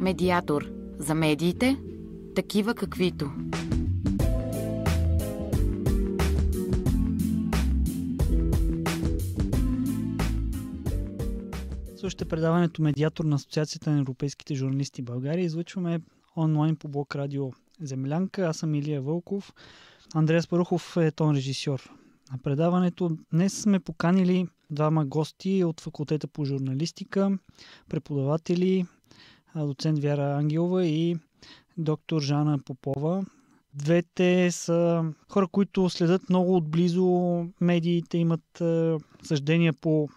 Медиатор за медиите, такива каквито. Слушайте предаването Медиатор на Асоциацията на европейските журналисти в България. Излъчваме онлайн по блок радио Землянка. Аз съм Илия Вълков. Андреас Парухов е тон режисьор на предаването. Днес сме поканили двама гости от факултета по журналистика, преподаватели, доцент Вяра Ангелова и доктор Жана Попова. Двете са хора, които следят много отблизо медиите, имат съждения по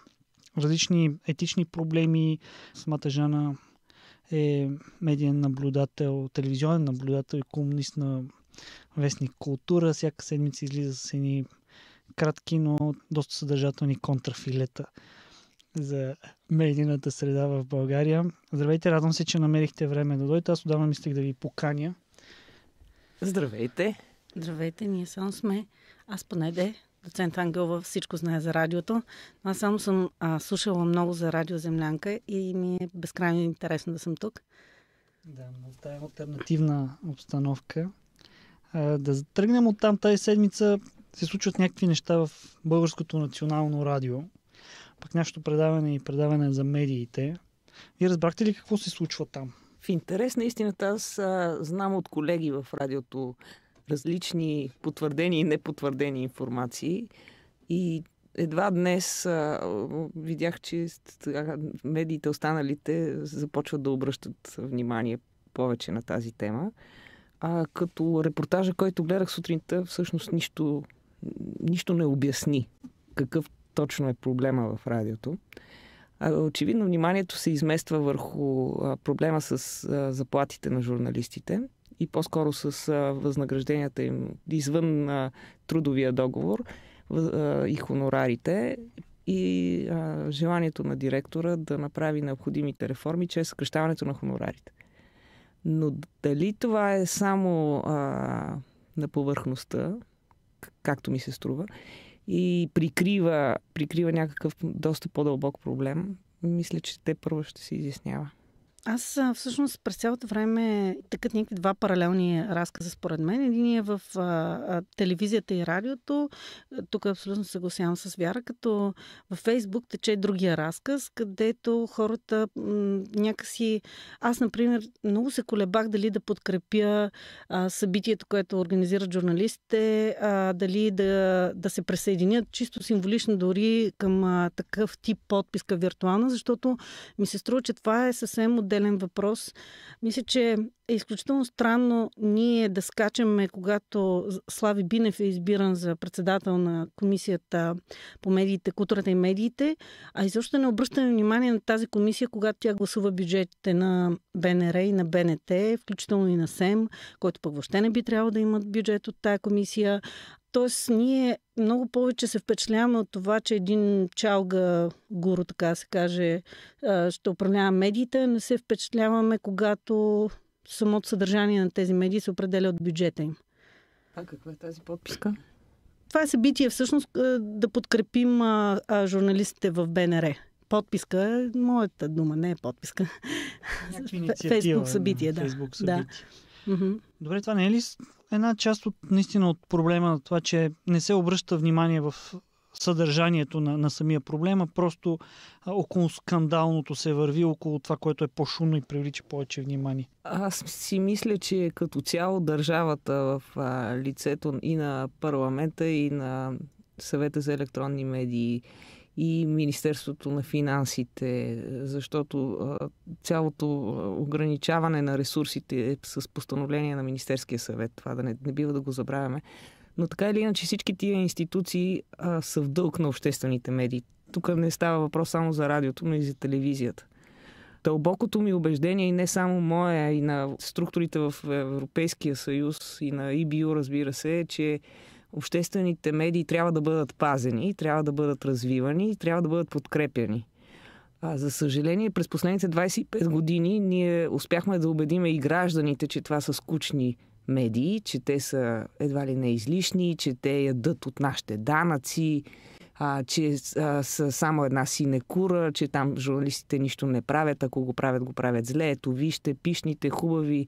различни етични проблеми. Самата Жана е медиен наблюдател, телевизионен наблюдател и колумнист на вестник Култура. Всяка седмица излиза с едни кратки, но доста съдържателни контрафилета за медийната среда в България. Здравейте, радвам се, че намерихте време да дойдете. Аз отдавна мислех да ви поканя. Здравейте. Здравейте, ние само сме. Аз поне доцент Ангелова всичко знае за радиото. Аз само съм слушала много за радио Землянка и ми е безкрайно интересно да съм тук. Да, в тази алтернативна обстановка. Да тръгнем от там. Тази седмица се случват някакви неща в Българското национално радио. Пък нашето предаване и предаване за медиите. Вие разбрахте ли какво се случва там? В интерес на истината аз знам от колеги в радиото различни потвърдени и непотвърдени информации и едва днес видях, че медиите останалите започват да обръщат внимание повече на тази тема. Като репортажа, който гледах сутринта, всъщност нищо не обясни какъв точно е проблема в радиото. Очевидно вниманието се измества върху проблема с заплатите на журналистите и по-скоро с възнагражденията им извън трудовия договор и хонорарите и желанието на директора да направи необходимите реформи чрез съкращаването на хонорарите. Но дали това е само на повърхността, както ми се струва, и прикрива някакъв доста по-дълбок проблем, мисля, че те първо ще се изяснява. Аз всъщност през цялото време тъкат някакви два паралелни разказа според мен. Един е в телевизията и радиото. Тук абсолютно съгласявам с Вяра, като във Фейсбук тече другия разказ, където хората някакси... Аз, например, много се колебах дали да подкрепя събитието, което организират журналистите, дали да се присъединят чисто символично дори към такъв тип подписка виртуална, защото ми се струва, че това е съвсем отделен въпрос. Мисля, че е изключително странно ние да скачаме, когато Слави Бинев е избиран за председател на комисията по медиите, културата и медиите, а изобщо не обръщаме внимание на тази комисия, когато тя гласува бюджетите на БНР и на БНТ, включително и на СЕМ, който пък въобще не би трябвало да имат бюджет от тая комисия. Тоест, ние много повече се впечатляваме от това, че един чалга гуру, така да се каже, ще управлява медиите. Не се впечатляваме, когато самото съдържание на тези медии се определя от бюджета им. А каква е тази подписка? Това е събитие всъщност да подкрепим журналистите в БНР. Подписка е моята дума, не е подписка. Фейсбук събитие, да. Фейсбук събитие. Да. Добре, това не е ли една част наистина от проблема на това, че не се обръща внимание в съдържанието на самия проблема, просто около скандалното се върви, около това, което е по-шумно и привлича повече внимание? Аз си мисля, че като цяло държавата в лицето и на парламента, и на Съвета за електронни медии, и Министерството на финансите, защото цялото ограничаване на ресурсите е с постановление на Министерския съвет. Това да не бива да го забравяме. Но така или иначе всички тия институции са в дълг на обществените медии. Тук не става въпрос само за радиото, но и за телевизията. Дълбокото ми убеждение, и не само мое, и на структурите в Европейския съюз, и на EBU, разбира се, е, че обществените медии трябва да бъдат пазени, трябва да бъдат развивани и трябва да бъдат подкрепяни. За съжаление, през последните 25 години ние успяхме да убедиме и гражданите, че това са скучни медии, че те са едва ли не излишни, че те ядат от нашите данъци, че са само една синекура, че там журналистите нищо не правят, ако го правят зле. Ето вижте, пишните, хубави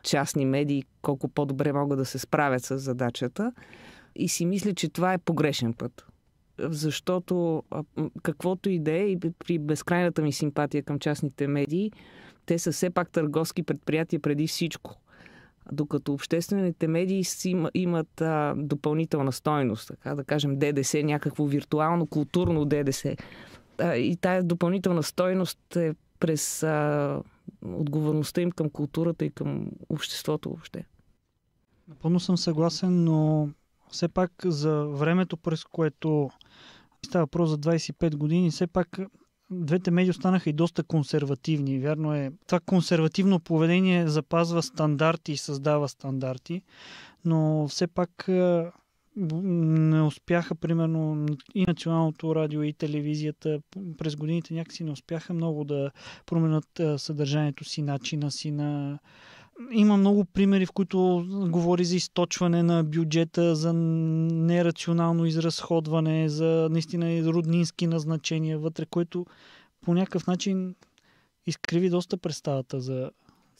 частни медии, колко по-добре могат да се справят с задачата. И си мисля, че това е погрешен път. Защото каквото и да е, и при безкрайната ми симпатия към частните медии, те са все пак търговски предприятия преди всичко. Докато обществените медии имат допълнителна стойност, така да кажем ДДС, някакво виртуално, културно ДДС. И тая допълнителна стойност е през отговорността им към културата и към обществото въобще. Напълно съм съгласен, но все пак за времето, през което става въпрос за 25 години, все пак двете медии останаха и доста консервативни. Вярно е, това консервативно поведение запазва стандарти и създава стандарти, но все пак не успяха, примерно, и Националното радио, и телевизията през годините някакси не успяха много да променят съдържанието си, начина си на... Има много примери, в които говори за източване на бюджета, за нерационално изразходване, за наистина роднински назначения вътре, което по някакъв начин изкриви доста представата за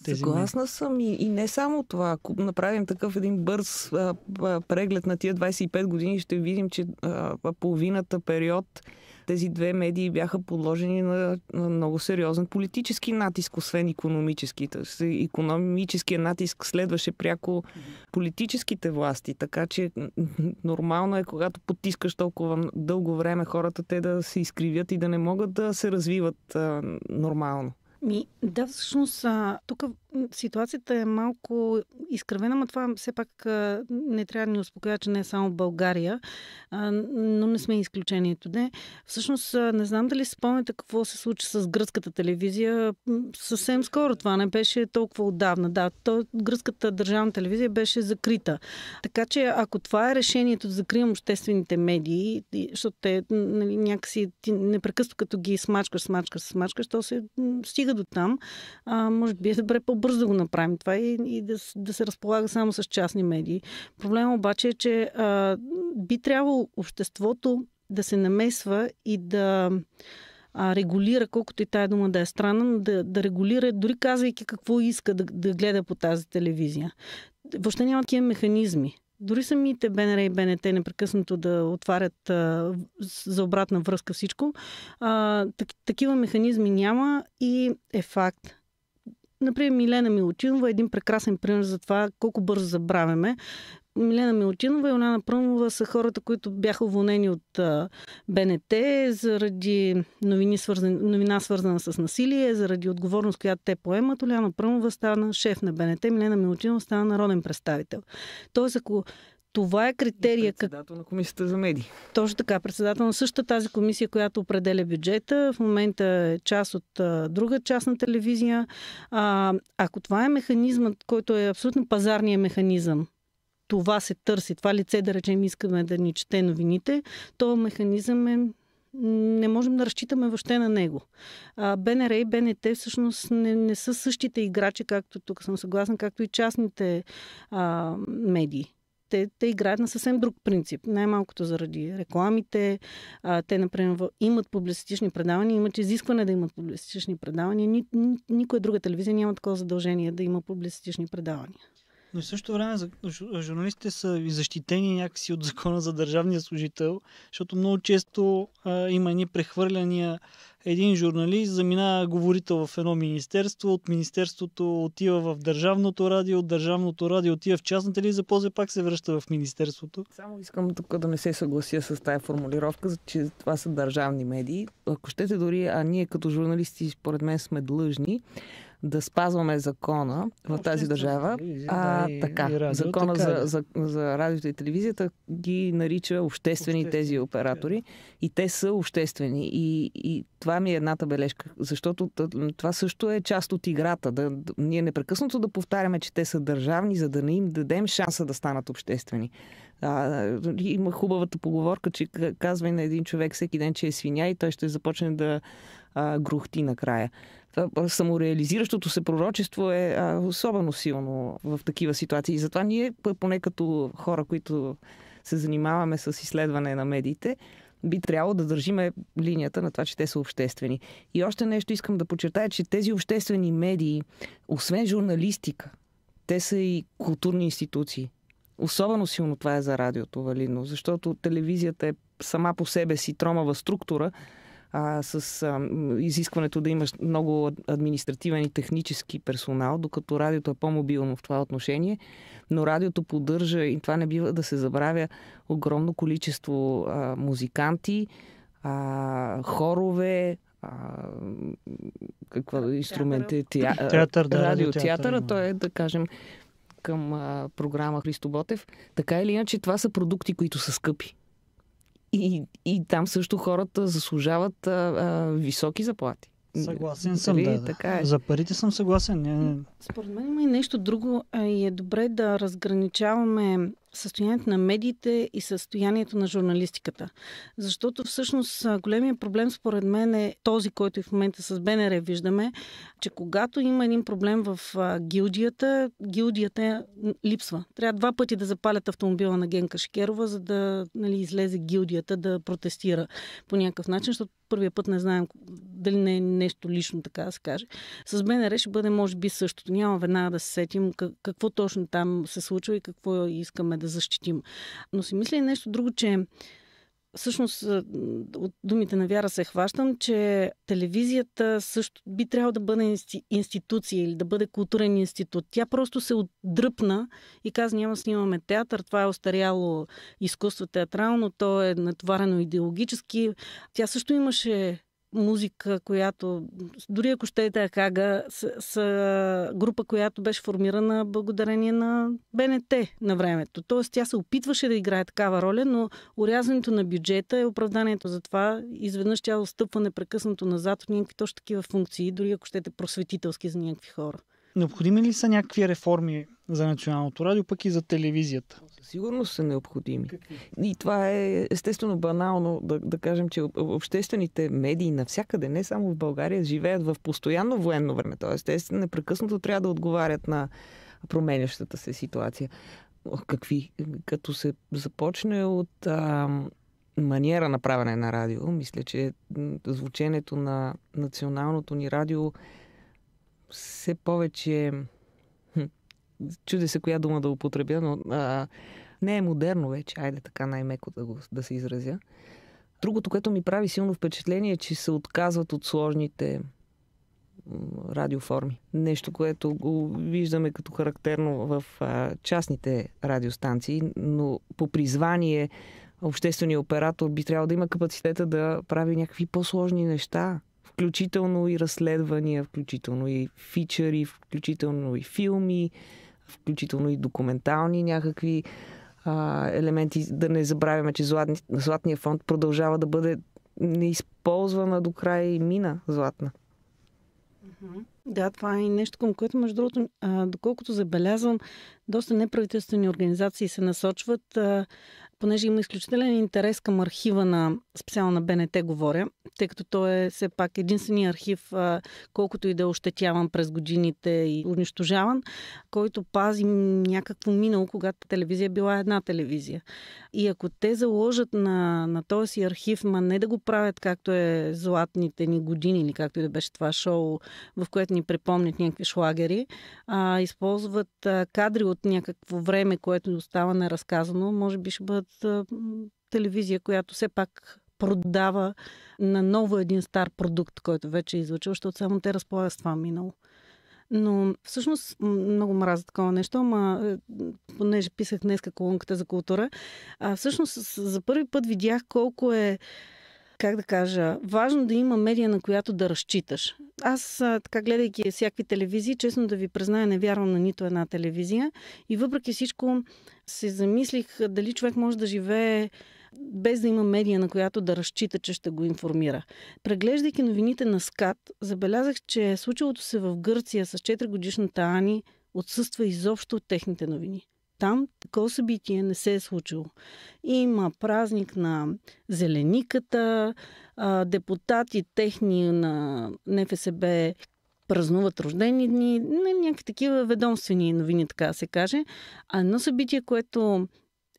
тези. Съгласна съм и не само това. Ако направим такъв един бърз преглед на тия 25 години, ще видим, че половината период тези две медии бяха подложени на много сериозен политически натиск, освен икономически. Икономическият натиск следваше пряко политическите власти, така че нормално е, когато потискаш толкова дълго време хората, те да се изкривят и да не могат да се развиват нормално. Да, всъщност, тук ситуацията е малко изкривена, но това все пак не трябва да ни успокоя, че не е само България, но не сме изключението. Не. Всъщност, не знам дали си спомняте какво се случи с гръцката телевизия. Съвсем скоро това не беше толкова отдавна. Да, гръцката държавна телевизия беше закрита. Така че, ако това е решението да закрием обществените медии, защото те някакси непрекъснато като ги смачкаш, то се стига до там. Може би е добре по-бързо да го направим това и да се разполага само с частни медии. Проблемът обаче е, че би трябвало обществото да се намесва и да регулира, колкото и тая дума да е странна, но да регулира, дори казвайки какво иска да гледа по тази телевизия. Въобще няма такива механизми. Дори самите БНР и БНТ непрекъснато да отварят за обратна връзка всичко. Такива механизми няма и е факт. Например, Милена Милутинова е един прекрасен пример за това колко бързо забравяме. Милена Милутинова и Юлиана Пръмова са хората, които бяха уволнени от БНТ заради новина свързана с насилие, заради отговорност, която те поемат. Юлиана Пръмова стана шеф на БНТ, Милена Милутинова стана народен представител. Тоест, ако това е критерия... Председател на комисията за медии. Точно така, председател на същата тази комисия, която определя бюджета. В момента е част от друга частна телевизия. Ако това е механизмът, който е абсолютно пазарния механизъм, това се търси, това лице, да речем, искаме да ни чете новините, то механизъм не можем да разчитаме въобще на него. БНР и БНТ всъщност не са същите играчи, както тук съм съгласна, както и частните медии. Те играят на съвсем друг принцип. Най-малкото заради рекламите. Те, например, имат публицистични предавания, имат изискване да имат публицистични предавания. Никоя друга телевизия няма такова задължение да има публицистични предавания. Но в същото време журналистите са и защитени някакси от закона за държавния служител, защото много често има едни прехвърляния. Един журналист заминава говорител в едно министерство, от министерството отива в държавното радио, от държавното радио отива в частната телевизия, после пак се връща в министерството. Само искам тук да не се съглася с тая формулировка, че това са държавни медии. Ако щете дори, ние като журналисти, според мен, сме длъжни да спазваме закона в тази държава. Закона за радиото и телевизията ги нарича обществени тези оператори. И те са обществени. И това ми е едната бележка. Защото това също е част от играта. Ние непрекъснато да повтаряме, че те са държавни, за да не им дадем шанса да станат обществени. Има хубавата поговорка, че казва и на един човек всеки ден, че е свиня и той ще започне да грухти накрая. Самореализиращото се пророчество е особено силно в такива ситуации. И затова ние, поне като хора, които се занимаваме с изследване на медиите, би трябвало да държиме линията на това, че те са обществени. И още нещо искам да подчертая, че тези обществени медии, освен журналистика, те са и културни институции. Особено силно това е за радиото, валидно, защото телевизията е сама по себе си тромава структура, с изискването да имаш много административен и технически персонал, докато радиото е по-мобилно в това отношение. Но радиото поддържа, и това не бива да се забравя, огромно количество музиканти, хорове, инструменти, театър, радиотеатъра, то е, да кажем, към програма Христо Ботев. Така или иначе, това са продукти, които са скъпи. И там също хората заслужават високи заплати. Съгласен съм, да. Така е. За парите съм съгласен. Според мен има и нещо друго и е добре да разграничаваме състоянието на медиите и състоянието на журналистиката. Защото всъщност големият проблем според мен е този, който и в момента с БНР виждаме, че когато има един проблем в гилдията липсва. Трябва 2 пъти да запалят автомобила на Генка Шикерова, за да излезе гилдията да протестира по някакъв начин, защото първия път не знаем дали не е нещо лично, така да се каже. С БНР ще бъде може би същото. Няма веднага да се сетим какво точно там се случва и какво искаме да защитим. Но си мисля и нещо друго, че всъщност от думите на Вяра се хващам, че телевизията също би трябвало да бъде институция или да бъде културен институт. Тя просто се отдръпна и каза, няма да снимаме театър, това е остаряло изкуство театрално, то е натоварено идеологически. Тя също имаше музика, която, дори ако щете Акага, са група, която беше формирана благодарение на БНТ на времето. Тоест тя се опитваше да играе такава роля, но урязването на бюджета е оправданието за това. Изведнъж тя отстъпва непрекъснато назад в някакви точно такива функции, дори ако щете просветителски за някакви хора. Необходими ли са някакви реформи за националното радио, пък и за телевизията? Сигурно са необходими. И това е естествено банално да кажем, че обществените медии навсякъде, не само в България, живеят в постоянно военно време. Тоест, те непрекъснато трябва да отговарят на променящата се ситуация. Какви? Като се започне от маниера на правене на радио, мисля, че звученето на националното ни радио все повече... Чудя се коя дума да употребя, но не е модерно вече. Айде така най-меко да се изразя. Другото, което ми прави силно впечатление, е, че се отказват от сложните радиоформи. Нещо, което го виждаме като характерно в частните радиостанции, но по призвание общественият оператор би трябвало да има капацитета да прави някакви по-сложни неща. Включително и разследвания, включително и фичъри, включително и филми, включително и документални някакви елементи. Да не забравяме, че Златния фонд продължава да бъде неизползвана до край мина златна. Да, това е нещо, към което, между другото, доколкото забелязвам, доста неправителствени организации се насочват, понеже има изключителен интерес към архива на, специално на БНТ говоря, тъй като той е все пак единствения архив, колкото и да е ощетяван през годините и унищожаван, който пази някакво минало, когато телевизия била една телевизия. И ако те заложат на този си архив, не да го правят както е Златните ни години, или както и да беше това шоу, в което ни припомнят някакви шлагери, използват кадри от някакво време, което остава неразказано, може би ще бъдат телевизия, която все пак продава на ново един стар продукт, който вече е излъчил, защото само те разполагат с това минало. Но всъщност много мразя такова нещо, понеже писах днеска колонката за култура, всъщност за първи път видях колко е, как да кажа, важно да има медия, на която да разчиташ. Аз, така гледайки всякакви телевизии, честно да ви призная, не вярвам на нито една телевизия и въпреки всичко се замислих дали човек може да живее без да има медия, на която да разчита, че ще го информира. Преглеждайки новините на СКАТ, забелязах, че случилото се в Гърция с 4-годишната Ани отсъства изобщо от техните новини. Там такова събитие не се е случило. Има празник на зелениката, депутати техни на НФСБ празнуват рождени дни, някакви такива ведомствени новини, така да се каже. А едно събитие, което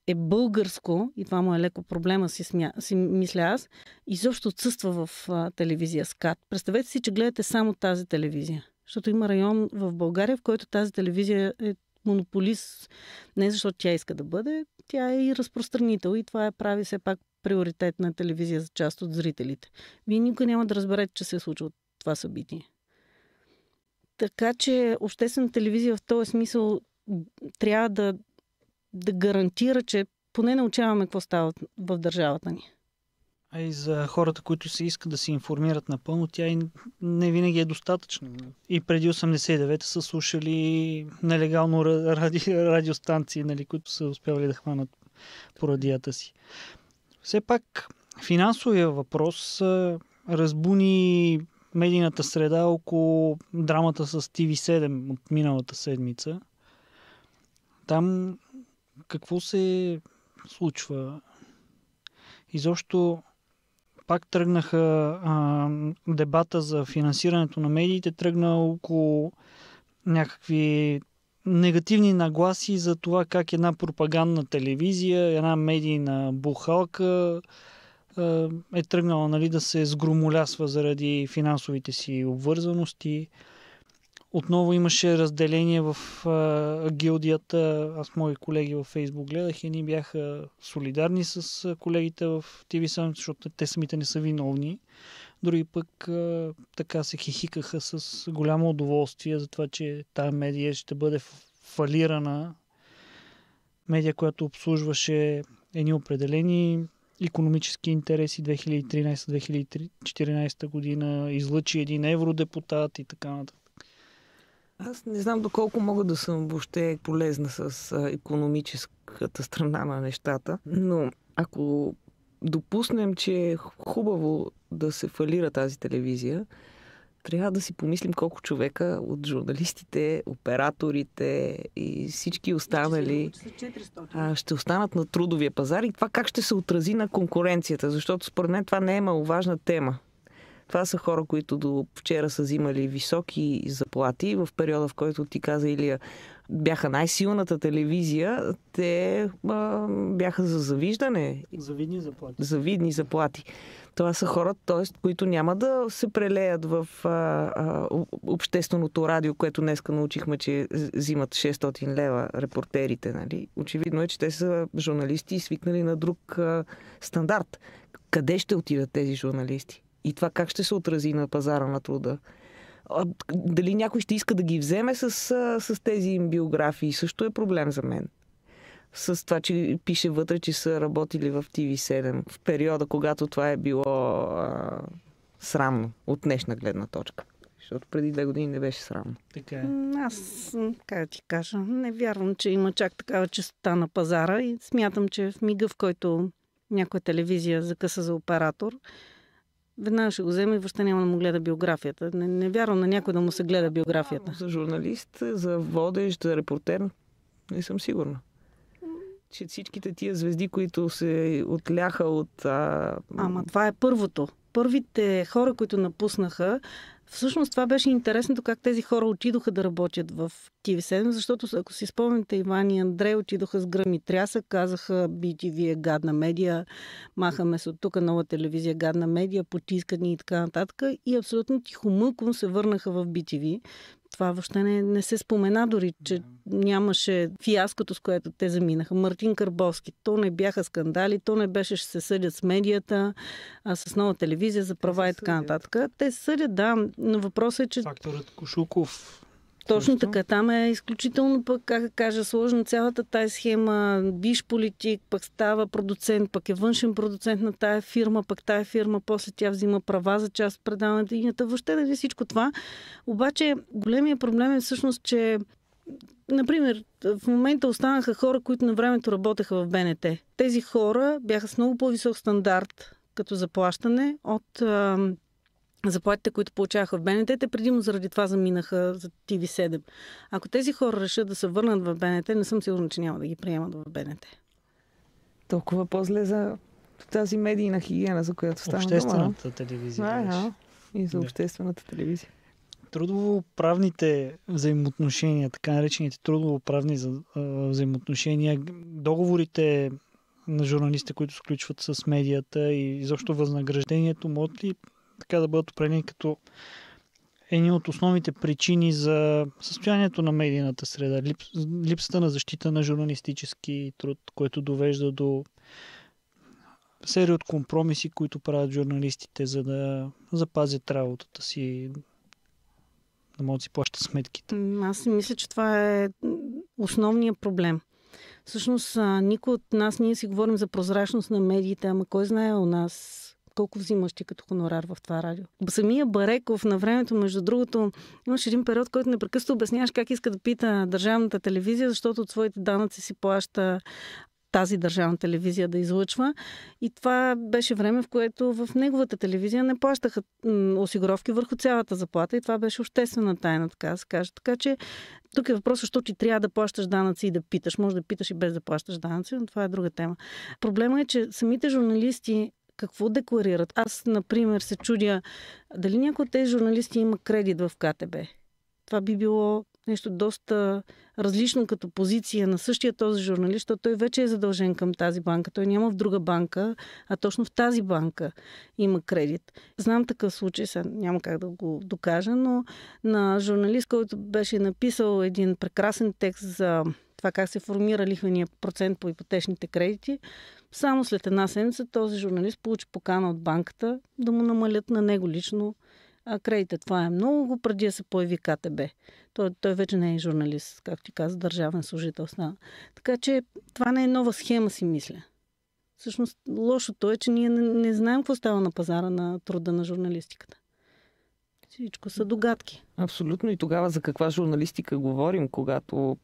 е българско, и това му е леко проблема, си мисля аз, изобщо отсъства в телевизия СКАТ. Представете си, че гледате само тази телевизия. Защото има район в България, в който тази телевизия е монополист, не защото тя иска да бъде, тя е и разпространител и това прави все пак приоритет на телевизия за част от зрителите. Вие никога няма да разберете, че се е случило това събитие. Така че обществена телевизия в този смисъл трябва да гарантира, че поне научаваме какво става в държавата ни. А и за хората, които се искат да се информират напълно, тя и не винаги е достатъчна. И преди 89-та са слушали нелегално радиостанции, нали, които са успявали да хванат по радията си. Все пак финансовия въпрос разбуни медийната среда около драмата с TV7 от миналата седмица. Там какво се случва? Изобщо пак тръгнаха дебата за финансирането на медиите, тръгна около някакви негативни нагласи за това как една пропагандна телевизия, една медийна бухалка е тръгнала, нали, да се сгромолясва заради финансовите си обвързаности. Отново имаше разделение в гилдията. Аз мои колеги във Фейсбук гледах и ние бяха солидарни с колегите в TV7, защото те самите не са виновни. Други пък така се хихикаха с голямо удоволствие за това, че тая медия ще бъде фалирана. Медия, която обслужваше едни определени икономически интереси 2013-2014 година, излъчи един евродепутат и така нататък. Аз не знам доколко мога да съм въобще полезна с икономическата страна на нещата, но ако допуснем, че е хубаво да се фалира тази телевизия, трябва да си помислим колко човека от журналистите, операторите и всички останали ще останат на трудовия пазар и това как ще се отрази на конкуренцията, защото според мен това не е маловажна тема. Това са хора, които до вчера са взимали високи заплати. В периода, в който ти каза, Илия, бяха най-силната телевизия, те бяха за завиждане. Завидни заплати. Това са хора, т.е. които няма да се прелеят в общественото радио, което днеска научихме, че взимат 600 лева репортерите. Нали? Очевидно е, че те са журналисти и свикнали на друг стандарт. Къде ще отидат тези журналисти? И това как ще се отрази на пазара на труда? Дали някой ще иска да ги вземе с тези им биографии? Също е проблем за мен. С това, че пише вътре, че са работили в TV7 в периода, когато това е било срамно от днешна гледна точка. Защото преди 2 години не беше срамно. Така е. Аз, как да ти кажа, не вярвам, че има чак такава честота на пазара и смятам, че в мига, в който някоя телевизия закъса за оператор, веднага ще го вземе и въобще няма да му гледа биографията. Не вярвам на някой да му се гледа биографията. За журналист, за водещ, за репортер, не съм сигурна. Че всичките тия звезди, които се отляха от... Ама това е първото. Първите хора, които напуснаха, всъщност това беше интересното как тези хора отидоха да работят в TV7, защото ако си спомните, Иван и Андрей отидоха с гръм и трясък, казаха BTV е гадна медия, махаме се от тук, нова телевизия гадна медия, потискат ни и така нататък и абсолютно тихомълком се върнаха в BTV. Това въобще не се спомена дори, че нямаше фиаското, с което те заминаха. Мартин Карбовски. То не бяха скандали, то не беше ще се съдят с медията, а с нова телевизия за права и така нататък. Те се съдят, да, но въпросът е, че... Факторът Кошуков. Точно така. Там е изключително пък, как да кажа, сложна цялата тая схема. Биш политик, пък става продуцент, пък е външен продуцент на тая фирма, пък тая фирма после тя взима права за част от предаването и въобще да всичко това. Обаче големия проблем е всъщност, че например, в момента останаха хора, които на времето работеха в БНТ. Тези хора бяха с много по-висок стандарт като заплащане от заплатите, които получаваха в БНТ, те предимно заради това заминаха за TV7. Ако тези хора решат да се върнат в БНТ, не съм сигурна, че няма да ги приемат в БНТ. Толкова по-зле за тази медийна хигиена, за която става дума. Обществената телевизия. И за обществената телевизия. Трудовоправните взаимоотношения, така наречените трудовоправни взаимоотношения, договорите на журналистите, които сключват с медията и изобщо възнаграждението, могат ли така да бъдат определени като едни от основните причини за състоянието на медийната среда, липсата на защита на журналистически труд, което довежда до серия от компромиси, които правят журналистите, за да запазят работата си, да могат да си плащат сметките? Аз си мисля, че това е основният проблем. Всъщност, никой от нас, ние си говорим за прозрачност на медиите, ама кой знае у нас колко взимаш ти като хонорар в това радио. Самия Бареков на времето, между другото, имаш един период, който непрекъснато обясняваш как иска да пита държавната телевизия, защото от своите данъци си плаща тази държавна телевизия да излъчва. И това беше време, в което в неговата телевизия не плащаха осигуровки върху цялата заплата и това беше обществена тайна, така да се каже. Така че тук е въпросът, защото ти трябва да плащаш данъци и да питаш. Може да питаш и без да плащаш данъци, но това е друга тема. Проблемът е, че самите журналисти какво декларират? Аз, например, се чудя дали някой от тези журналисти има кредит в КТБ. Това би било нещо доста различно като позиция на същия този журналист, защото той вече е задължен към тази банка. Той няма в друга банка, а точно в тази банка има кредит. Знам такъв случай, сега няма как да го докажа, но на журналист, който беше написал един прекрасен текст за това как се формира лихвения процент по ипотечните кредити, само след една седмица този журналист получи покана от банката да му намалят на него лично кредита. Това е много преди да се появи КТБ. Той вече не е журналист, както ти каза, държавен служител стана. Така че това не е нова схема, си мисля. Всъщност лошото е, че ние не знаем какво става на пазара на труда на журналистиката. Всичко са догадки. Абсолютно. И тогава за каква журналистика говорим, когато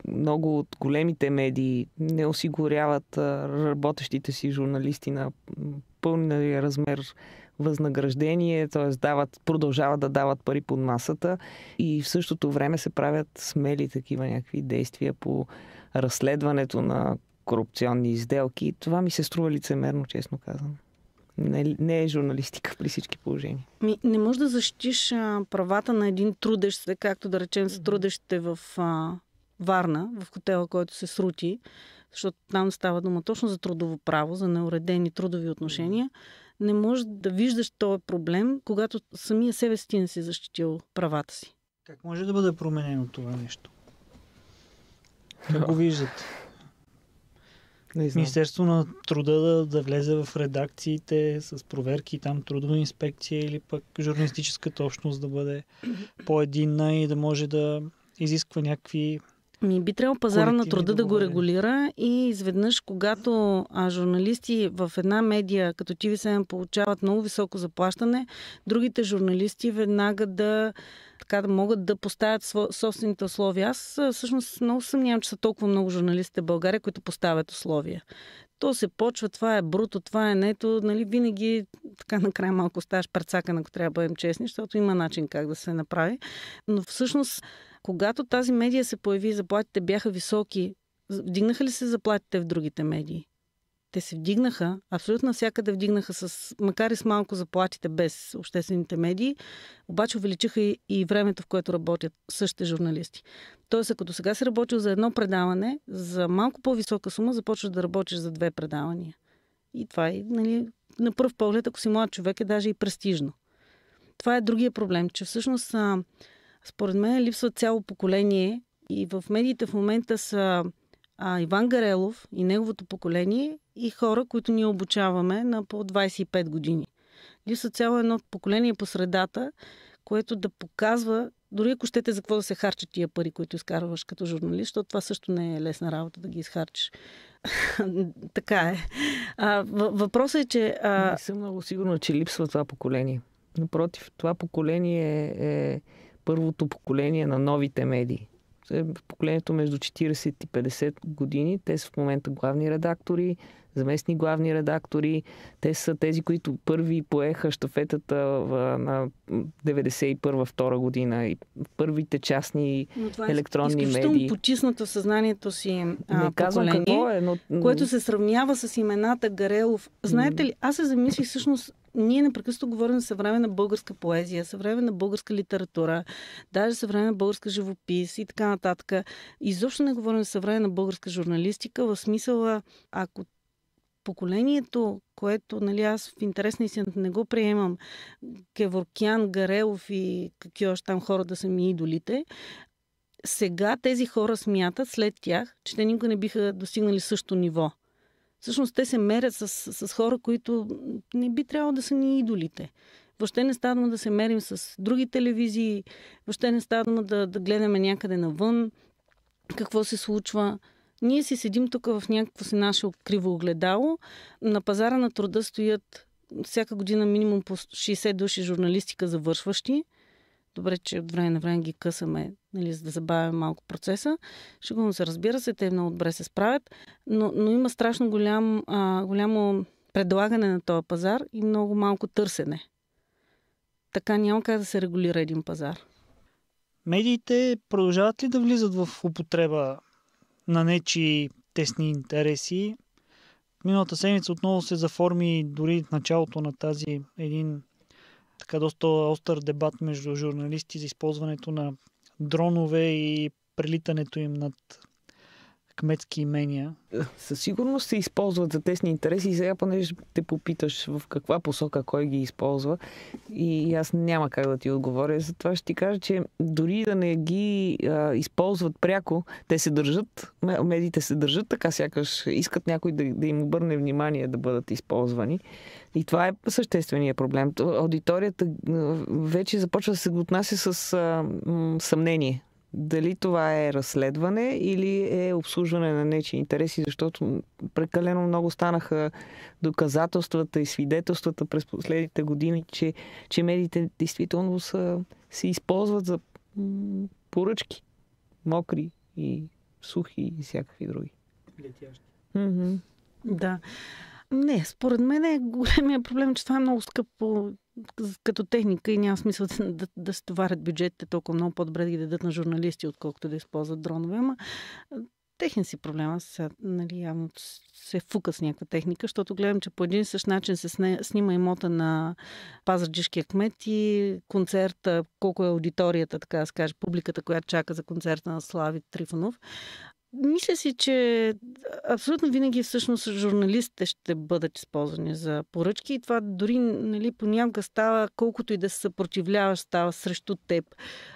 много от големите медии не осигуряват работещите си журналисти на пълния размер възнаграждение, т.е. продължават да дават пари под масата и в същото време се правят смели такива някакви действия по разследването на корупционни изделки. Това ми се струва лицемерно, честно казвам. Не е журналистика при всички положения. Не можеш да защитиш правата на един трудещ се, както да речем са трудещите в Варна, в хотела, който се срути, защото там става дума точно за трудово право, за неуредени трудови отношения. Не можеш да виждаш този проблем, когато самия себе си ти не си защитил правата си. Как може да бъде променено това нещо? Как го виждате? Министерство на труда да влезе в редакциите с проверки, там трудова инспекция или пък журналистическата общност да бъде по-единна и да може да изисква някакви... Би трябвало пазара на труда да го регулира и изведнъж, когато журналисти в една медия, като TV7, получават много високо заплащане, другите журналисти веднага да могат да поставят собствените условия. Аз всъщност много съмнявам, че са толкова много журналистите в България, които поставят условия. То се почва, това е бруто, това е нето. Нали, винаги така накрая малко ставаш прецакан, ако трябва да бъдем честни, защото има начин как да се направи. Но всъщност, когато тази медия се появи, заплатите бяха високи, вдигнаха ли се заплатите в другите медии? Те се вдигнаха, абсолютно навсякъде вдигнаха, макар и с малко заплатите без обществените медии, обаче увеличиха и времето, в което работят същите журналисти. Тоест, ако до сега си работил за едно предаване, за малко по-висока сума започваш да работиш за 2 предавания. И това е, нали, на пръв поглед, ако си млад човек, е даже и престижно. Това е другия проблем, че всъщност според мен липсва цяло поколение и в медиите в момента са Иван Гарелов и неговото поколение и хора, които ние обучаваме на по 25 години. Липсва цяло едно поколение по средата, което да показва, дори ако щете за какво да се харчат тия пари, които изкарваш като журналист, защото това също не е лесна работа да ги изхарчиш. Така е. Въпросът е, че... Не съм много сигурна, че липсва това поколение. Напротив, това поколение е първото поколение на новите медии. В поколението между 40 и 50 години. Те са в момента главни редактори, заместни главни редактори. Те са тези, които първи поеха щафетата на 91-2 година и първите частни електронни медии. Изключително потиснато в съзнанието си поколение, какво е, но... което се сравнява с имената Гарелов. Знаете ли, аз се замислих всъщност, ние непрекъснато говорим за съвременна българска поезия, съвременна българска литература, даже съвременна българска живопис и така нататък. Изобщо не говорим за съвременна българска журналистика, в смисъла, ако поколението, което, нали, аз в интерес на истината не го приемам, Геворкян, Гарелов и какви още там хора да са ми идолите, сега тези хора смятат след тях, че те никога не биха достигнали същото ниво. Всъщност те се мерят с хора, които не би трябвало да са ни идолите. Въобще не става дума да се мерим с други телевизии, въобще не става дума да гледаме някъде навън какво се случва. Ние си седим тук в някакво си наше криво огледало. На пазара на труда стоят всяка година минимум по 60 души журналистика завършващи. Добре, че от време на време ги късаме, нали, за да забавяме малко процеса. Шегувам се, разбира се, те много добре се справят, но има страшно голямо предлагане на този пазар и много малко търсене. Така няма как да се регулира един пазар. Медиите продължават ли да влизат в употреба на нечии тесни интереси? Миналата седмица отново се заформи дори в началото на тази един така доста остър дебат между журналисти за използването на дронове и прелитането им над кметски имения. Със сигурност се използват за тесни интереси и сега, понеже те попиташ в каква посока кой ги използва и аз няма как да ти отговоря. Затова ще ти кажа, че дори да не ги използват пряко, те се държат, медиите се държат така, сякаш искат някой да им обърне внимание да бъдат използвани. И това е същественият проблем. Аудиторията вече започва да се отнася с съмнение. Дали това е разследване или е обслужване на нечии интереси, защото прекалено много станаха доказателствата и свидетелствата през последните години, че медиите действително се използват за поръчки. Мокри и сухи и всякакви други. Летящи. Mm-hmm. Да. Не, според мен е големия проблем, че това е много скъпо като техника и няма смисъл да се товарят бюджетите толкова много по-добре да ги дадат на журналисти, отколкото да използват дронове. Ама техен си проблема. Нали, явно се фука с някаква техника, защото гледам, че по един и същ начин се снима имота на пазарджишкия кмет и концерта, колко е аудиторията, така да се каже, публиката, която чака за концерта на Слави Трифонов. Мисля си, че абсолютно винаги всъщност журналистите ще бъдат използвани за поръчки и това дори, нали, понякога става, колкото и да се съпротивляваш, става срещу теб.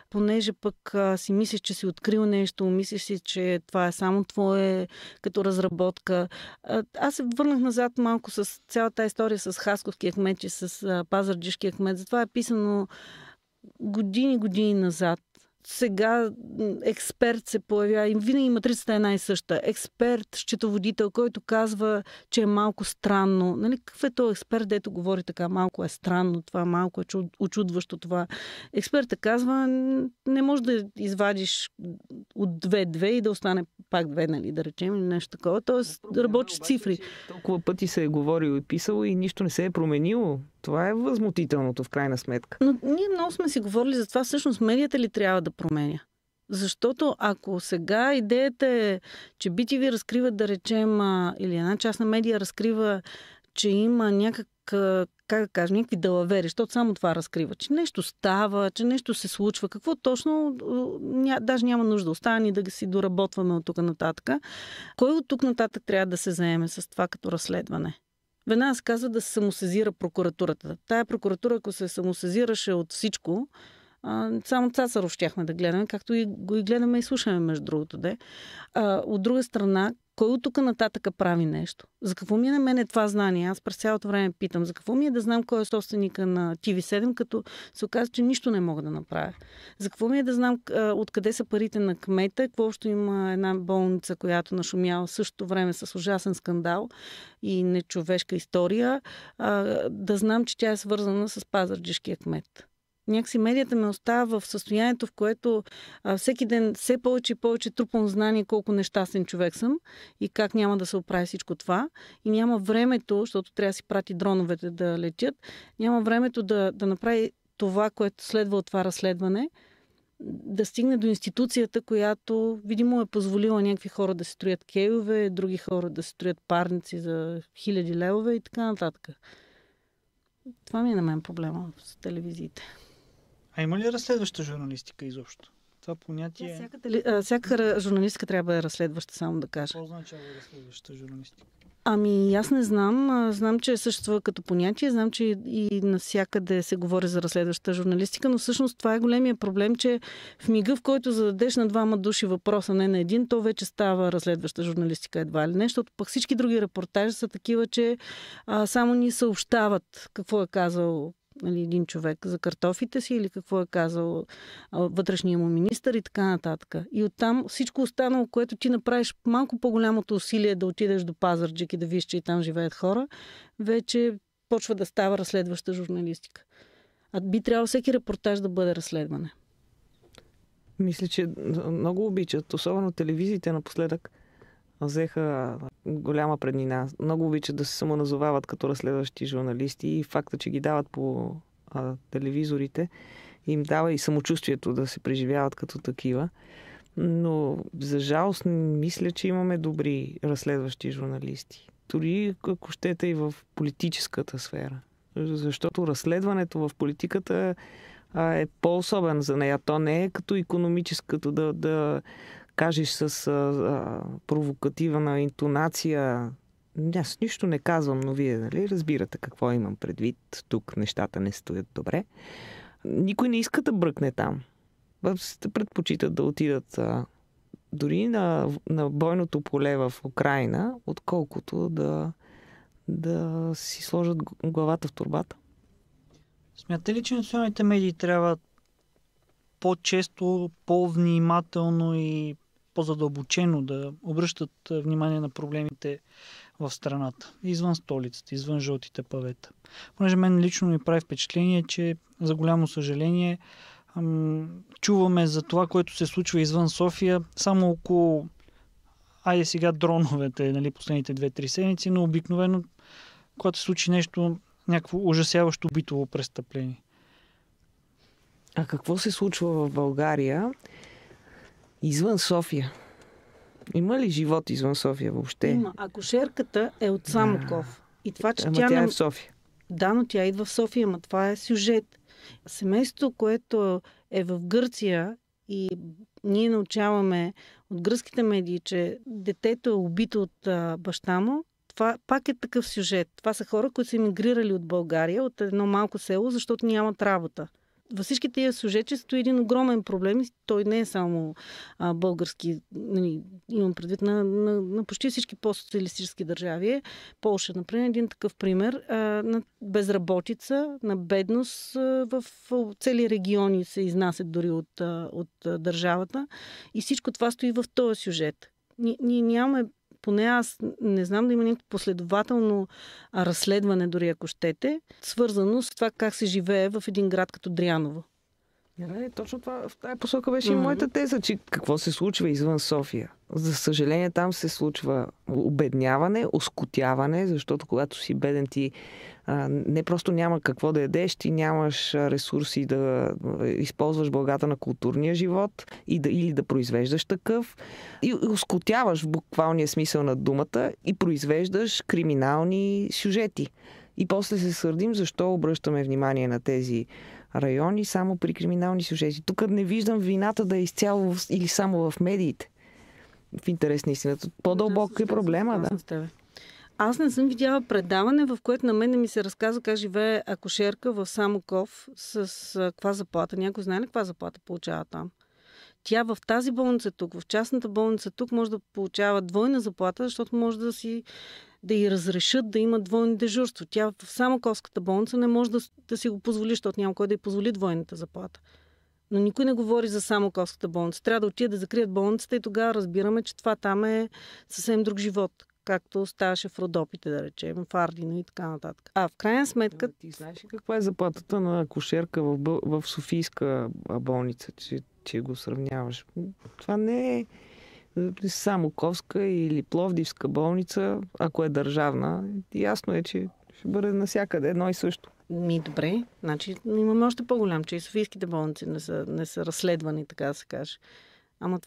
Понеже пък си мислиш, че си открил нещо, мислиш си, че това е само твое като разработка. Аз се върнах назад малко с цялата история с Хасковския кмет и с пазарджишкия кмет. Затова е писано години назад. Сега експерт се появява и винаги матрицата е една и съща. Експерт, счетоводител, който казва, че е малко странно. Нали, какъв е този експерт, дето говори така, малко е странно това, малко е очудващо това. Експертът казва, не можеш да извадиш от 2 и да остане пак 2, нали, да речем, или нещо такова. Тоест, да работиш с цифри. Толкова пъти се е говорил и писало и нищо не се е променило. Това е възмутителното в крайна сметка. Но ние много сме си говорили за това, всъщност медията ли трябва да променя? Защото ако сега идеята е, че BTV разкрива, да речем, или една частна медия разкрива, че има някакви далавери, защото само това разкрива, че нещо става, че нещо се случва. Какво точно? Даже няма нужда остане да си доработваме от тук нататък. Кой от тук нататък трябва да се заеме с това като разследване? Веднага се казва да се самосезира прокуратурата. Тая прокуратура, ако се самосезираше от всичко, само Цацаров щяхме да гледаме, както и го и гледаме и слушаме, между другото. От друга страна, кой от тук нататък прави нещо? За какво ми е на мене това знание? Аз през цялото време питам, за какво ми е да знам кой е собственика на TV7, като се оказа, че нищо не мога да направя? За какво ми е да знам откъде са парите на кмета? Какво още има една болница, която нашумява в същото време с ужасен скандал и нечовешка история? Да знам, че тя е свързана с пазарджишкия кмет. някакси медията ме остава в състоянието, в което всеки ден все повече и повече трупам знание колко нещастен човек съм и как няма да се оправи всичко това. И няма времето, защото трябва да си прати дроновете да летят, няма времето да направи това, което следва от това разследване, да стигне до институцията, която видимо е позволила някакви хора да се строят кейове, други хора да се строят парници за 1000 левове и така нататък. Това ми е на мен проблема с телевизиите. А има ли разследваща журналистика изобщо? Това понятие... Всяка журналистика трябва да е разследваща, само да кажа. Какво означава разследваща журналистика? Ами аз не знам. Знам, че съществува като понятие. Знам, че и навсякъде се говори за разследваща журналистика, но всъщност това е големия проблем, че в мига, в който зададеш на двама души въпроса, не на един, то вече става разследваща журналистика едва ли не, защото пък всички други репортажи са такива, че само ни съобщават какво е казал един човек за картофите си или какво е казал вътрешния му министър и така нататък. И оттам всичко останало, което ти направиш малко по-голямото усилие да отидеш до Пазарджик и да видиш, че и там живеят хора, вече почва да става разследваща журналистика. А би трябвало всеки репортаж да бъде разследване. Мисля, че много обичат, особено телевизиите напоследък взеха голяма преднина. Много обичат да се самоназовават като разследващи журналисти и факта, че ги дават по телевизорите, им дава и самочувствието да се преживяват като такива. Но за жалост мисля, че имаме добри разследващи журналисти. Дори ако щете и в политическата сфера. Защото разследването в политиката е по-особен за нея. То не е като икономическото да кажеш с провокативна интонация. Аз нищо не казвам, но вие разбирате какво имам предвид. Тук нещата не стоят добре. Никой не иска да бръкне там. Предпочитат да отидат дори на бойното поле в Украйна, отколкото да си сложат главата в торбата. Смятате ли, че националните медии трябва по-често, по-внимателно и по-задълбочено да обръщат внимание на проблемите в страната, извън столицата, извън жълтите павета? Понеже мен лично ми прави впечатление, че за голямо съжаление чуваме за това, което се случва извън София, само около сега дроновете, последните 2-3 седмици, но обикновено, когато се случи нещо, някакво ужасяващо битово престъпление. А какво се случва в България извън София? Има ли живот извън София въобще? Има. Акушерката е от Самоков. И това, че тя е в София. Да, но тя идва в София, ама това е сюжет. Семейството, което е в Гърция и ние научаваме от гръцките медии, че детето е убито от баща му, това пак е такъв сюжет. Това са хора, които са емигрирали от България, от едно малко село, защото нямат работа. Във всички тези сюжети стои един огромен проблем. Той не е само български, имам предвид на почти всички постсоциалистически държави. Полша, например, един такъв пример на безработица, на бедност в цели региони се изнасят дори от държавата. И всичко това стои в този сюжет. Ние нямаме, поне аз не знам да има някакво последователно разследване, дори ако щете, свързано с това как се живее в един град като Дряново. Точно това, в тази посока беше и моята теза, че какво се случва извън София. За съжаление там се случва обедняване, оскотяване, защото когато си беден ти не просто няма какво да ядеш, ти нямаш ресурси да използваш благата на културния живот или да произвеждаш такъв. И оскотяваш в буквалния смисъл на думата и произвеждаш криминални сюжети. И после се сърдим защо обръщаме внимание на тези райони само при криминални сюжети. Тук не виждам вината да е изцяло или само в медиите. В интерес на истината. По-дълбок е проблема, да. Аз не съм видяла предаване, в което на мен ми се разказва как живее акушерка в Самоков с каква заплата. Някой знае ли каква заплата получава там? Тя в тази болница тук, в частната болница тук може да получава двойна заплата, защото може да й разрешат да има двойно дежурство. Тя в Самоковската болница не може да си го позволи, защото няма кой да й позволи двойната заплата. Но никой не говори за Самоковската болница. Трябва да отиде да закрият болницата и тогава разбираме, че това там е съвсем друг живот. както ставаше в Родопите, да речем, в Ардино и така нататък. А в крайна сметка... Ти знаеш ли каква е заплатата на акушерка в Софийска болница, че го сравняваш? Това не е Самоковска или Пловдивска болница, ако е държавна. Ясно е, че ще бъде навсякъде едно и също. Добре, значи имаме още по-голям, че и софийските болници не са разследвани, така да се каже. Ама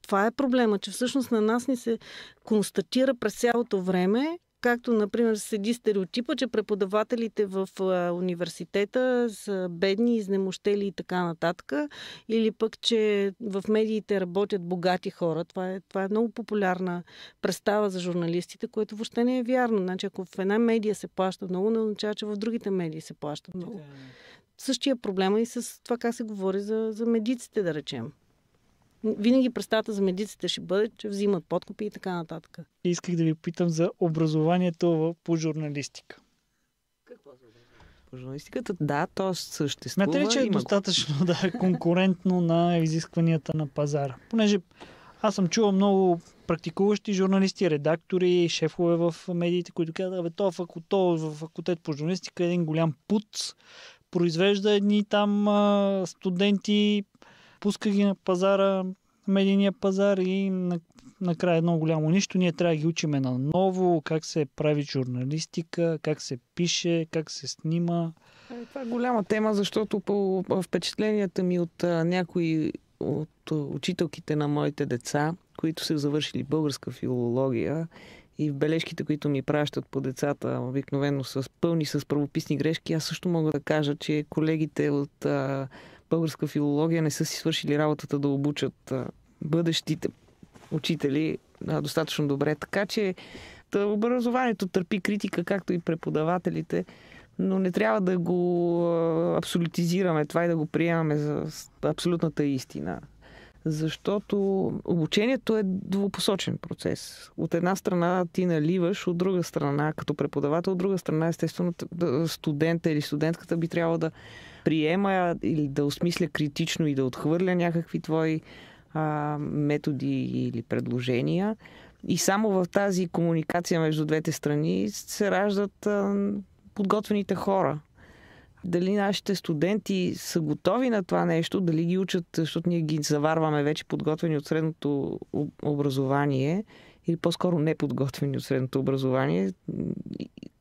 това е проблема, че всъщност на нас ни се констатира през цялото време, както, например, седи стереотипа, че преподавателите в университета са бедни, изнемощели и така нататък, или пък, че в медиите работят богати хора. Това е много популярна представа за журналистите, което въобще не е вярно. Значи, ако в една медия се плаща много, не означава, че в другите медии се плаща много. Същия проблем е и с това как се говори за медиците, да речем. Винаги представата за медиците ще бъде, че взимат подкупи и така нататък. Исках да ви питам за образованието по журналистика. Какво за по журналистиката? Да, то съществува. Смятате ли, че е достатъчно конкурентно на изискванията на пазара? Понеже аз съм чувал много практикуващи журналисти, редактори, шефове в медиите, които казват, този факултет по журналистика е един голям пуц, произвежда едни там студенти, пуска ги на пазара, медийния пазар и накрая едно голямо нищо. Ние трябва да ги учиме наново, как се прави журналистика, как се пише, как се снима. Това е голяма тема, защото по впечатленията ми от някои от учителките на моите деца, които са завършили българска филология, и в бележките, които ми пращат по децата, обикновено пълни с правописни грешки, аз също мога да кажа, че колегите от българска филология не са си свършили работата да обучат бъдещите учители достатъчно добре. Така че образованието търпи критика, както и преподавателите, но не трябва да го абсолютизираме това и да го приемаме за абсолютната истина. Защото обучението е двупосочен процес. От една страна ти наливаш, от друга страна, като преподавател, от друга страна, естествено, студента или студентката би трябвало да приема или да осмисля критично и да отхвърля някакви твои методи или предложения. И само в тази комуникация между двете страни се раждат подготвените хора. Дали нашите студенти са готови на това нещо, дали ги учат, защото ние ги заварваме вече подготвени от средното образование, или по-скоро неподготвени от средното образование,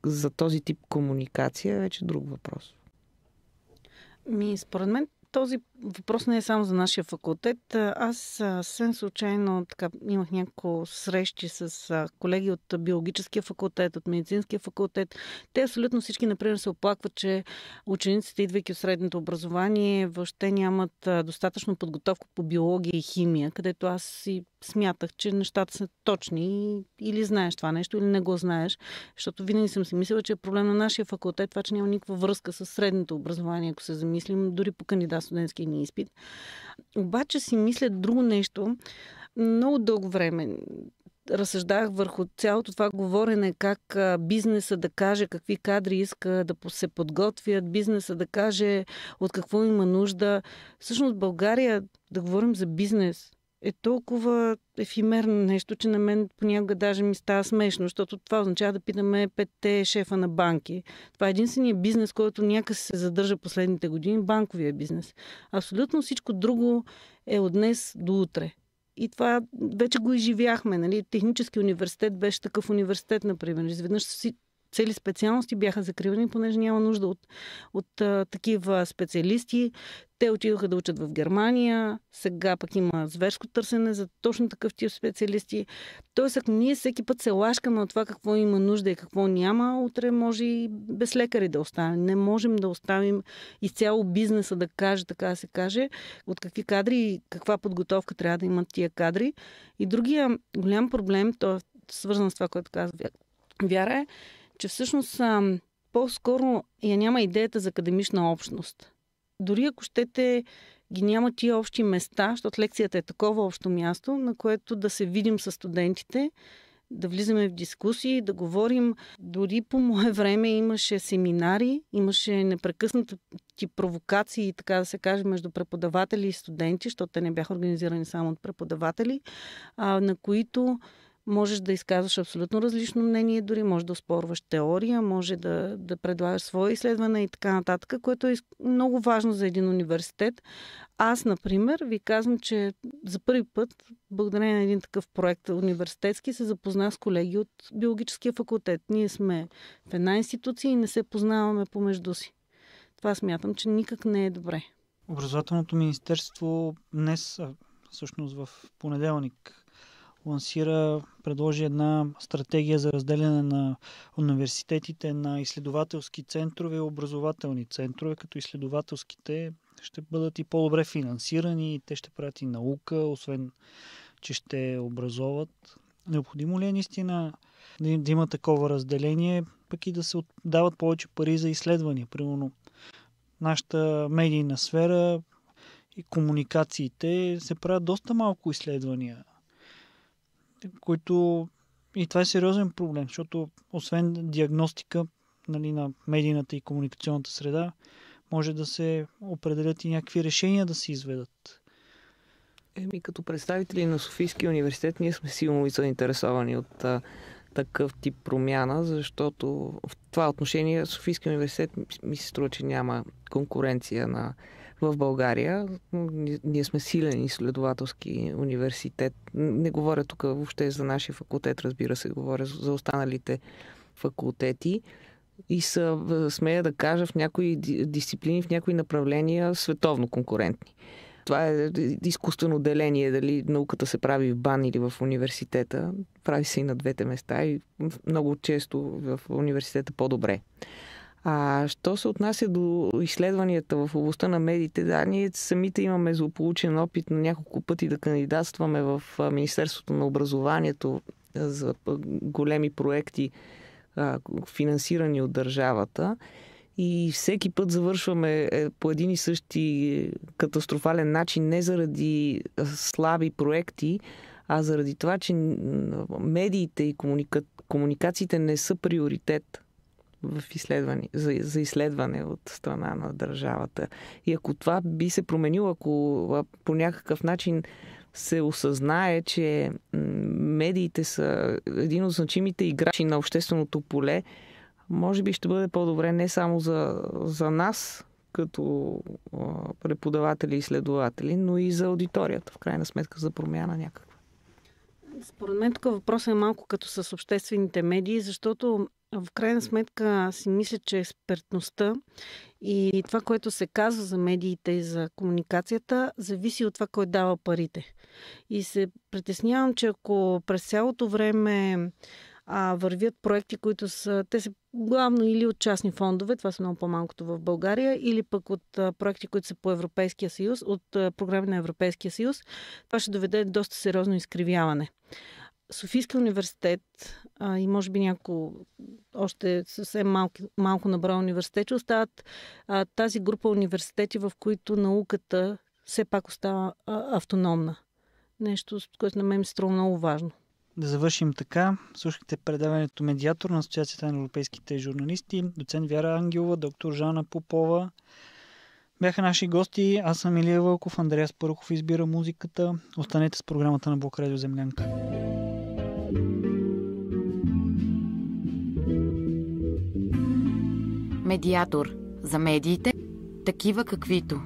за този тип комуникация е вече друг въпрос. Според мен този въпрос не е само за нашия факултет. Аз съвсем случайно имах няколко срещи с колеги от биологическия факултет, от медицинския факултет. Те абсолютно всички, например, се оплакват, че учениците, идвайки от средното образование, въобще нямат достатъчно подготовка по биология и химия, където аз си смятах, че нещата са точни или знаеш това нещо, или не го знаеш. Защото винаги съм си мислила, че е проблем на нашия факултет, това, че няма никаква връзка с средното образование, ако се замислим, дори по кандидат студентския ни изпит. Обаче си мисля друго нещо. Много дълго време разсъждах върху цялото това говорене, как бизнеса да каже какви кадри иска да се подготвят, бизнеса да каже от какво има нужда. Всъщност в България, да говорим за бизнес, е толкова ефимерно нещо, че на мен понякога даже ми става смешно, защото това означава да питаме 5 шефа на банки. Това е единственият бизнес, който някак се задържа последните години, банковия бизнес. Абсолютно всичко друго е от днес до утре. И това вече го изживяхме. Нали? Технически университет беше такъв университет, например. Изведнъж цели специалности бяха закривани, понеже няма нужда от такива специалисти. Те отидоха да учат в Германия. Сега пък има зверско търсене за точно такъв тип специалисти. Тоест, ако ние всеки път се лашкаме от това какво има нужда и какво няма, утре може и без лекари да оставим. Не можем да оставим изцяло бизнеса да каже, така да се каже, от какви кадри и каква подготовка трябва да имат тия кадри. И другия голям проблем, то е свързан с това, което казва Вяра, е, че всъщност по-скоро я няма идеята за академична общност. Дори ако щете, ги няма тия общи места, защото лекцията е такова общо място, на което да се видим с студентите, да влизаме в дискусии, да говорим. Дори по мое време имаше семинари, имаше непрекъснати провокации, така да се каже, между преподаватели и студенти, защото те не бяха организирани само от преподаватели, на които можеш да изказваш абсолютно различно мнение, дори можеш да оспорваш теория, може да предлагаш свое изследване и така нататък, което е много важно за един университет. Аз, например, ви казвам, че за първи път, благодарение на един такъв проект университетски, се запознах с колеги от биологическия факултет. Ние сме в една институция и не се познаваме помежду си. Това смятам, че никак не е добре. Образователното министерство днес, всъщност в понеделник, предложи една стратегия за разделяне на университетите на изследователски центрове и образователни центрове, като изследователските ще бъдат и по-добре финансирани, и те ще правят и наука, освен че ще образоват. Необходимо ли е наистина да има такова разделение, пък и да се дават повече пари за изследвания? Примерно, нашата медийна сфера и комуникациите се правят доста малко изследвания, които и това е сериозен проблем, защото освен диагностика, нали, на медийната и комуникационната среда, може да се определят и някакви решения да се изведат. Като представители на Софийския университет ние сме силно и заинтересовани от такъв тип промяна, защото в това отношение Софийския университет ми се струва, че няма конкуренция в България. Ние сме силен изследователски университет. Не говоря тук въобще за нашия факултет, разбира се, говоря за останалите факултети. И смея да кажа, в някои дисциплини, в някои направления световно конкурентни. Това е изкуствено деление, дали науката се прави в БАН или в университета. Прави се и на двете места и много често в университета по-добре. Що се отнася до изследванията в областта на медиите, да, ние самите имаме злополучен опит на няколко пъти да кандидатстваме в Министерството на образованието за големи проекти, финансирани от държавата. И всеки път завършваме по един и същи катастрофален начин, не заради слаби проекти, а заради това, че медиите и комуникациите не са приоритет за изследване от страна на държавата. И ако това би се променило, ако по някакъв начин се осъзнае, че медиите са един от значимите играчи на общественото поле, може би ще бъде по-добре не само за нас, като преподаватели и изследователи, но и за аудиторията, в крайна сметка, за промяна някаква. Според мен тук въпросът е малко като с обществените медии, защото в крайна сметка си мисля, че експертността и това, което се казва за медиите и за комуникацията, зависи от това, кой дава парите. И се притеснявам, че ако през цялото време вървят проекти, те са главно или от частни фондове, това са много по-малкото в България, или пък от проекти, които са по Европейския съюз, от програми на Европейския съюз, това ще доведе доста сериозно изкривяване. Софийския университет и може би още съвсем малко наброй университети остават тази група университети, в които науката все пак остава автономна. Нещо, което на мен ми се струва много важно. Да завършим така. Слушахте предаването Медиатор на Асоциацията на европейските журналисти, доцент Вяра Ангелова, доктор Жана Попова. Бяха наши гости. Аз съм Илия Вълков, Андреас Парухов избира музиката. Останете с програмата на Блок Радио Землянка. Медиатор. За медиите, такива каквито.